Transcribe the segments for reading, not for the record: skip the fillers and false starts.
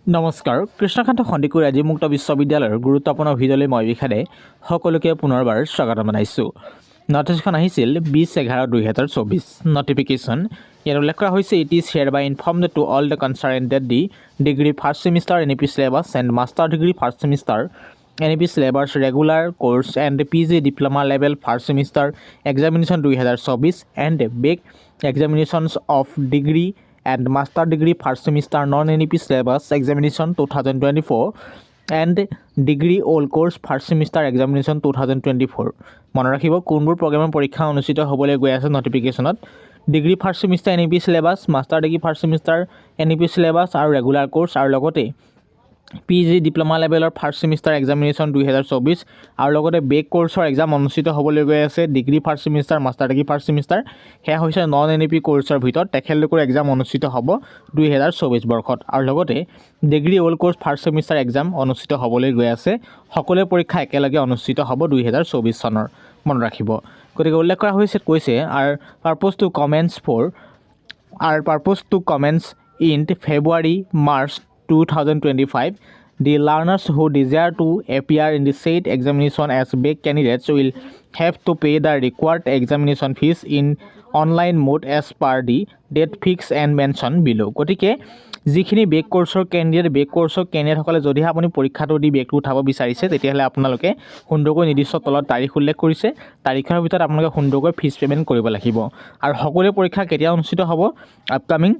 নমস্কাৰ, কৃষ্ণকান্ত সন্দিকৈ আজি মুক্ত বিশ্ববিদ্যালয়ৰ গুৰুত্বপূৰ্ণ ভিডিঅ'লৈ মই বিখাদে সকলোকে পুনৰবাৰ স্বাগত জনাইছোঁ। নটিছখন আহিছিল 20/11/2024 নটিফিকেশ্যন। ইয়াত উল্লেখ কৰা হৈছে it is hereby informed to all the concerned that the degree first semester NEP syllabus and master degree first semester NEP syllabus regular course and PG diploma level first semester examination 2024 and back examinations of degree and master degree first semester non-NEP syllabus examination 2024 and degree all course first semester examination 2024 মনত ৰাখিব কোনবোৰ প্ৰগ্ৰামৰ পৰীক্ষা অনুষ্ঠিত হ'বলৈ গৈ আছে নটিফিকেশ্যনত degree first semester NEP syllabus master degree first semester NEP syllabus আৰু ৰেগুলাৰ কোৰ্ছ আৰু লগতে PG ডিপ্ল'মা লেভেলৰ ফাৰ্ষ্ট ছেমিষ্টাৰ এক্সামিনেশ্যন 2024 আৰু লগতে বেক কোৰ্ছৰ এক্সাম অনুষ্ঠিত হ'বলৈ গৈ আছে degree first semester master degree first semester সেয়া হৈছে নন NEP কোৰ্ছৰ ভিতৰত তেখেতলোকৰ এক্সাম অনুষ্ঠিত হ'ব 2024 বৰ্ষত আৰু লগতে degree all course first semester exam অনুষ্ঠিত হ'বলৈ গৈ আছে সকলো পৰীক্ষা একেলগে অনুষ্ঠিত হ'ব 2024 চনৰ মনত ৰাখিব গতিকে উল্লেখ কৰা হৈছে কৈছে purpose to commence in February March 2025 the learners who desire to appear in the said examination as back candidates will have to pay the required examination fees in online mode as per the date fixed and mentioned below গতিকে যিখিনি back কোৰ্ছৰ কেণ্ডিডেটসকলে যদিহে আপুনি পৰীক্ষাটো দি বেকটো উঠাব বিচাৰিছে তেতিয়াহ'লে আপোনালোকে সুন্দৰকৈ নিৰ্দিষ্ট তলত তাৰিখ উল্লেখ কৰিছে তাৰিখৰ ভিতৰত আপোনালোকে সুন্দৰকৈ ফিজ পে'মেণ্ট কৰিব লাগিব আৰু সকলো পৰীক্ষা কেতিয়া অনুষ্ঠিত হ'ব আপকামিং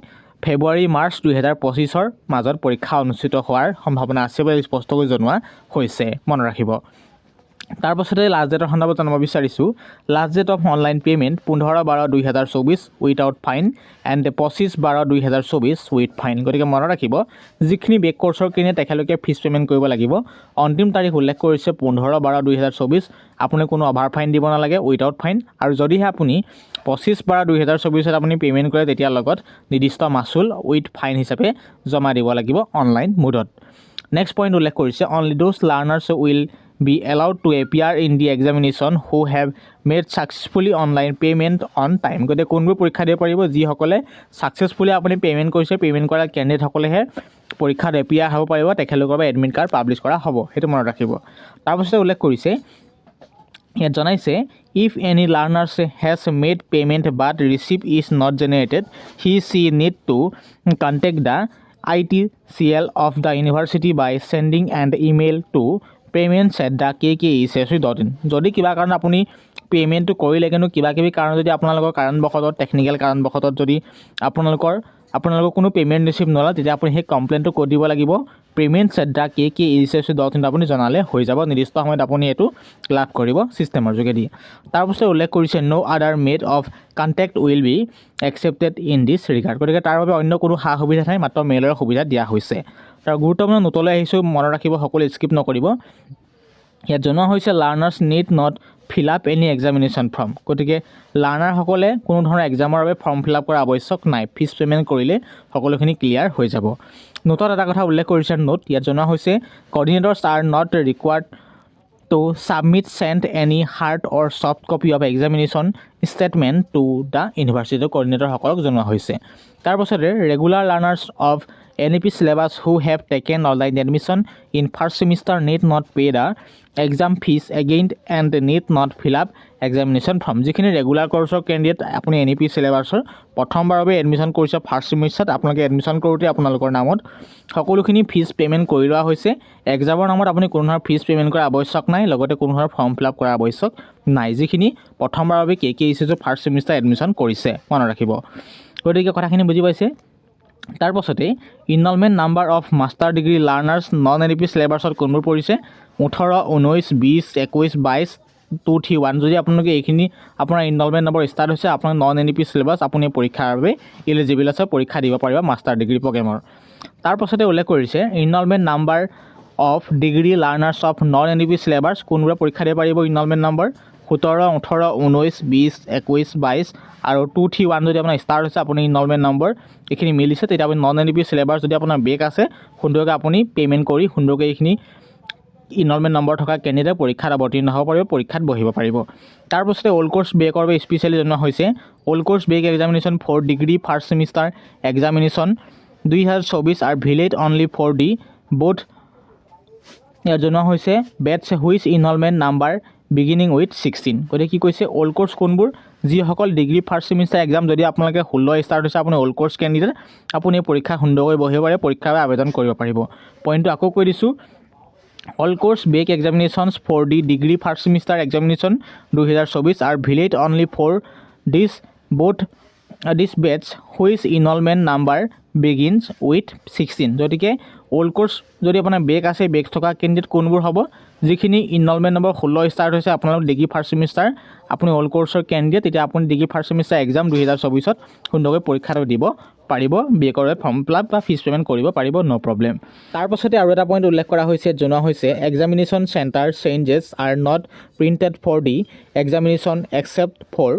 February March 2025 মাজত পৰীক্ষা অনুষ্ঠিত হোৱাৰ সম্ভাৱনা আছে বুলি স্পষ্টকৈ জনোৱা হৈছে মনত ৰাখিব তাৰ পাছতে লাষ্ট ডেটৰ সন্দৰ্ভত জানিব বিচাৰিছোঁ last date of online payment 15/12/2024 without fine and 25/12/2024 with fine গতিকে মনত ৰাখিব যিখিনি বেক কোৰ্ছৰ কিনে তেখেতলোকে ফিজ পে'মেণ্ট কৰিব লাগিব অন্তিম তাৰিখ উল্লেখ কৰিছে 15/12/2024 আপুনি কোনো অভাৰ ফাইন দিব নালাগে উইথাউট ফাইন আৰু যদিহে আপুনি 25/12/2024 আপুনি পে'মেণ্ট কৰে তেতিয়া লগত নিৰ্দিষ্ট মাচুল উইথ ফাইন হিচাপে জমা দিব লাগিব অনলাইন মোডত নেক্সট পইণ্ট উল্লেখ কৰিছে only those learners will be allowed to appear in the examination who have made successfully online payment on time গতিকে কোনবোৰ পৰীক্ষা দিব পাৰিব যিসকলে ছাকচেছফুলি আপুনি পে'মেণ্ট কৰিছে পে'মেণ্ট কৰা কেণ্ডিডেটসকলেহে পৰীক্ষাত এপিয়াৰ হ'ব পাৰিব তেখেতলোকৰ বাবে এডমিট কাৰ্ড পাব্লিছ কৰা হ'ব সেইটো মনত ৰাখিব তাৰপিছতে উল্লেখ কৰিছে ইয়াত জনাইছে if any learners has made payment but receipt is not generated she need to contact the ITCL of the university by sending an email to payments@kkecs.in যদি কিবা কাৰণ আপুনি পে'মেণ্টটো কৰিলে কিন্তু কিবা কাৰণ যদি আপোনালোকৰ কাৰণবশতঃ টেকনিকেল কাৰণবশতঃ যদি আপোনালোকৰ কোনো পে'মেণ্ট ৰিচিভ নলয় তেতিয়া আপুনি সেই কমপ্লেইনটো ক'ত দিব লাগিব payments@kkecs.in আপুনি জনালে হৈ যাব নিৰ্দিষ্ট সময়ত আপুনি এইটো লাভ কৰিব ছিষ্টেমৰ যোগেদি তাৰপিছত উল্লেখ কৰিছে ন' আদাৰ made of contact will be accepted in this regard গতিকে তাৰ বাবে অন্য কোনো সা সুবিধা নাই মাত্ৰ মেইলৰ সুবিধা দিয়া হৈছে তাৰ গুৰুত্বপূৰ্ণ নোটলৈ আহিছোঁ মনত ৰাখিব সকলোৱে স্কিপ নকৰিব ইয়াত জনোৱা হৈছে learners need not fill up any examination form গতিকে লাৰ্নাৰসকলে কোনো ধৰণৰ এক্সামৰ বাবে ফৰ্ম ফিল আপ কৰা আৱশ্যক নাই ফিজ পে'মেণ্ট কৰিলে সকলোখিনি ক্লিয়াৰ হৈ যাব নোটত এটা কথা উল্লেখ কৰিছে নোট ইয়াত জনোৱা হৈছে coordinators are not required to submit send any hard or soft copy of examination statement to the university coordinator সকলক জনোৱা হৈছে তাৰ পাছতে regular learners of NEP syllabus who have taken online admission in first semester need not pay the exam fees again and need not fill up examination form যিখিনি regular কোৰ্ছৰ candidate আপুনি NEP syllabusৰ প্ৰথমবাৰৰ বাবে admission কৰিছে first ছেমিষ্টাৰত আপোনালোকে admission কৰোঁতে আপোনালোকৰ নামত সকলোখিনি ফিজ পে'মেণ্ট কৰি লোৱা হৈছে এক্সামৰ নামত আপুনি কোনো ধৰণৰ ফিজ পে'মেণ্ট কৰা আৱশ্যক নাই লগতে কোনো ধৰণৰ ফৰ্ম ফিল আপ কৰা আৱশ্যক নাই যিখিনি প্ৰথমবাৰৰ বাবে KKECৰ ফাৰ্ষ্ট ছেমিষ্টাৰ এডমিশ্যন কৰিছে মনত ৰাখিব গতিকে কথাখিনি বুজি পাইছে তাৰ পাছতে enrollment number of master degree learners non NEP চিলেবাছত কোনবোৰ পৰিছে 18 19 20 21 22 231 যদি আপোনালোকে এইখিনি আপোনাৰ ইনৰলমেণ্ট নম্বৰ ষ্টাৰ্ট হৈছে আপোনাৰ নন NEP চিলেবাছ আপুনি পৰীক্ষাৰ বাবে এলিজিবল আছে পৰীক্ষা দিব পাৰিব মাষ্টাৰ ডিগ্ৰী প্ৰগ্ৰেমৰ তাৰ পাছতে উল্লেখ কৰিছে enrollment number of degree learners of non NEP syllabus কোনবোৰ পৰীক্ষা দিব পাৰিব ইনৰলমেণ্ট নম্বৰ 17 18 19 20 21 22 আৰু 231 যদি আপোনাৰ ষ্টাৰ্ট হৈছে আপুনি ইনৰলমেণ্ট নম্বৰ এইখিনি মিলিছে তেতিয়া আপুনি নন NEP চিলেবাছ যদি আপোনাৰ বেক আছে সুন্দৰকৈ আপুনি পে'মেণ্ট কৰি সুন্দৰকৈ এইখিনি ইনৰলমেণ্ট নম্বৰ থকা কেণ্ডিডেট পৰীক্ষাত অৱতীৰ্ণ হ'ব পাৰিব পৰীক্ষাত বহিব পাৰিব তাৰ পাছতে অল কোৰ্ছ বেকৰ বাবে স্পেচিয়েলি জনোৱা হৈছে all course back examination for degree first semester examination 2024 are valid only for the both ইয়াত জনোৱা হৈছে batches which enrollment number beginning with 16 গতিকে কি কৈছে অল্ড কোৰ্ছ কোনবোৰ যিসকল ডিগ্ৰী ফাৰ্ষ্ট ছেমিষ্টাৰ এক্সাম যদি আপোনালোকে 16 ষ্টাৰ্ট হৈছে আপুনি অল্ড কোৰ্ছ কেণ্ডিডেট আপুনি পৰীক্ষা সুন্দৰকৈ বহিব পাৰে পৰীক্ষাৰ বাবে আবেদন কৰিব পাৰিব পইণ্টটো আকৌ কৈ দিছোঁ All course back examinations for the degree first semester examination 2024 are valid only for this both this batch which enrollment number begins with 16 গতিকে অল্ড কোৰ্ছ যদি আপোনাৰ বেক আছে বেক থকা কেণ্ডিডেট কোনবোৰ হ'ব যিখিনি ইনৰলমেণ্ট নম্বৰ 16 ষ্টাৰ্ট হৈছে আপোনালোক ডিগ্ৰী ফাৰ্ষ্ট ছেমিষ্টাৰ আপুনি অল্ড কোৰ্ছৰ কেণ্ডিডেট তেতিয়া আপুনি ডিগ্ৰী ফাৰ্ষ্ট ছেমিষ্টাৰ এক্সাম 2024ত সুন্দৰকৈ পৰীক্ষাটো দিব পাৰিব বেকৰ ফৰ্ম ফিলাপ বা ফিজ পে'মেণ্ট কৰিব পাৰিব ন' প্ৰব্লেম তাৰপাছতে আৰু এটা পইণ্ট উল্লেখ কৰা হৈছে জনোৱা হৈছে examination centre changes are not printed for the examination except for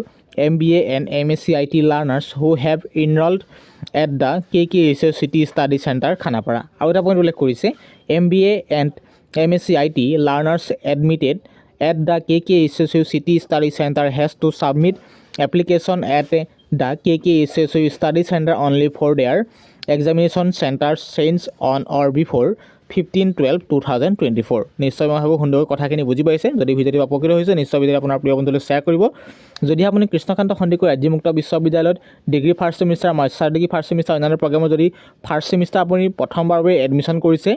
MBA and MSc IT learners who have enrolled at the KKHS City Study Center Khanapara আৰু এটা পইণ্ট উল্লেখ কৰিছে MBA and MSc IT learners admitted at the KKHS City Study Center has to submit application at the KKHS Study Center only for their examination centers change on or before 15/12/2024 নিশ্চয় মই ভাবোঁ সুন্দৰ কথাখিনি বুজি পাইছে যদি ভিডিঅ'টো উপকৃত হৈছে নিশ্চয় ভিডিঅ'টো আপোনাৰ প্ৰিয় বন্ধুলৈ শ্বেয়াৰ কৰিব যদি আপুনি কৃষ্ণকান্ত সন্দিকৈ ৰাজ্যিক মুক্ত বিশ্ববিদ্যালয়ত degree first semester master degree first semester অন্যান্য প্ৰগ্ৰামত যদি ফাৰ্ষ্ট ছেমিষ্টাৰ আপুনি প্ৰথমবাৰৰ বাবে এডমিশ্যন কৰিছে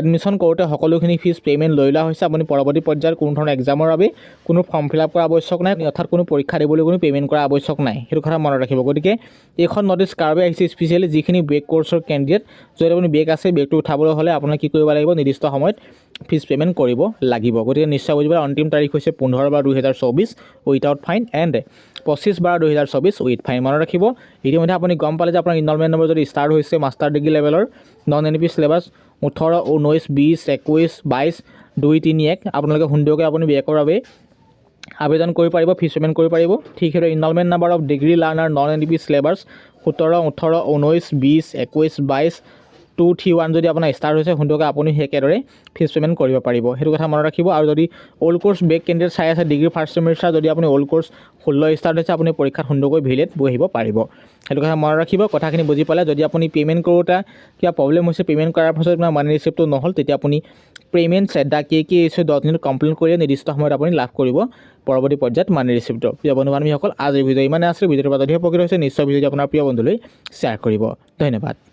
এডমিশ্যন কৰোঁতে সকলোখিনি ফিজ পে'মেণ্ট লৈ লোৱা হৈছে আপুনি পৰৱৰ্তী পৰ্যায়ত কোনো ধৰণৰ এক্সামৰ বাবে কোনো ফৰ্ম ফিল আপ কৰা আৱশ্যক নাই অৰ্থাৎ কোনো পৰীক্ষা দিবলৈ কোনো পে'মেণ্ট কৰা আৱশ্যক নাই সেইটো কথা মনত ৰাখিব গতিকে এইখন নটিছ কাৰ্বে আহিছে স্পেচিয়েলি যিখিনি বেক কোৰ্ছৰ কেণ্ডিডেট যদি আপুনি বেক আছে বেকটো উঠাবলৈ হ'লে আপোনাক কি কৰিব লাগিব নিৰ্দিষ্ট সময়ত ফিজ পে'মেণ্ট কৰিব লাগিব গতিকে নিশ্চয় বুজিব অন্তিম তাৰিখ হৈছে 15/12/2024 without fine and 25/12/2024 with fine মনত ৰাখিব ইতিমধ্যে আপুনি গম পালে যে আপোনাৰ ইনৰলমেণ্ট নম্বৰ যদি ষ্টাৰ্ট হৈছে মাষ্টাৰ ডিগ্ৰী লেভেলৰ নন NP চিলেবাছ 18 19 20 21 22 2 3 1 আপোনালোকে সুন্দৰকৈ আপুনি বেকৰ বাবে আবেদন কৰিব পাৰিব ফিজ পে'মেণ্ট কৰিব পাৰিব ঠিক সেইদৰে enrollment number of degree learner non NP syllabus 17 18 19 20 21 22 2 3 1 যদি আপোনাৰ ষ্টাৰ্ট হৈছে সুন্দৰকৈ আপুনি একেদৰে ফিজ পে'মেণ্ট কৰিব পাৰিব সেইটো কথা মনত ৰাখিব আৰু যদি অল্ড কোৰ্ছ বেক কেণ্ডিডেট চাই আছে ডিগ্ৰী ফাৰ্ষ্ট ছেমিষ্টাৰ যদি আপুনি অল্ড কোৰ্ছ 16 ষ্টাৰ্ট হৈছে আপুনি পৰীক্ষাত সুন্দৰকৈ ভিলেট বহিব পাৰিব সেইটো কথা মনত ৰাখিব কথাখিনি বুজি পালে যদি আপুনি পে'মেণ্ট কৰোঁতে কিবা প্ৰব্লেম হৈছে পে'মেণ্ট কৰাৰ পাছত আপোনাৰ মানি ৰিচিপ্টটো নহ'ল তেতিয়া আপুনি payments@kkh.in কমপ্লেইন কৰি নিৰ্দিষ্ট সময়ত আপুনি লাভ কৰিব পৰৱৰ্তী পৰ্যায়ত মানি ৰিচিপ্টটো প্ৰিয় বন্ধু বান্ধৱীসকল আজিৰ ভিডিঅ' ইমানে আছিল ভিডিঅ'টোৰ পৰা যদি উপকৃত হৈছে নিশ্চয় ভিডিঅ'টো আপোনাৰ প্ৰিয় বন্ধুলৈ শ্বেয়াৰ কৰিব ধন্যবাদ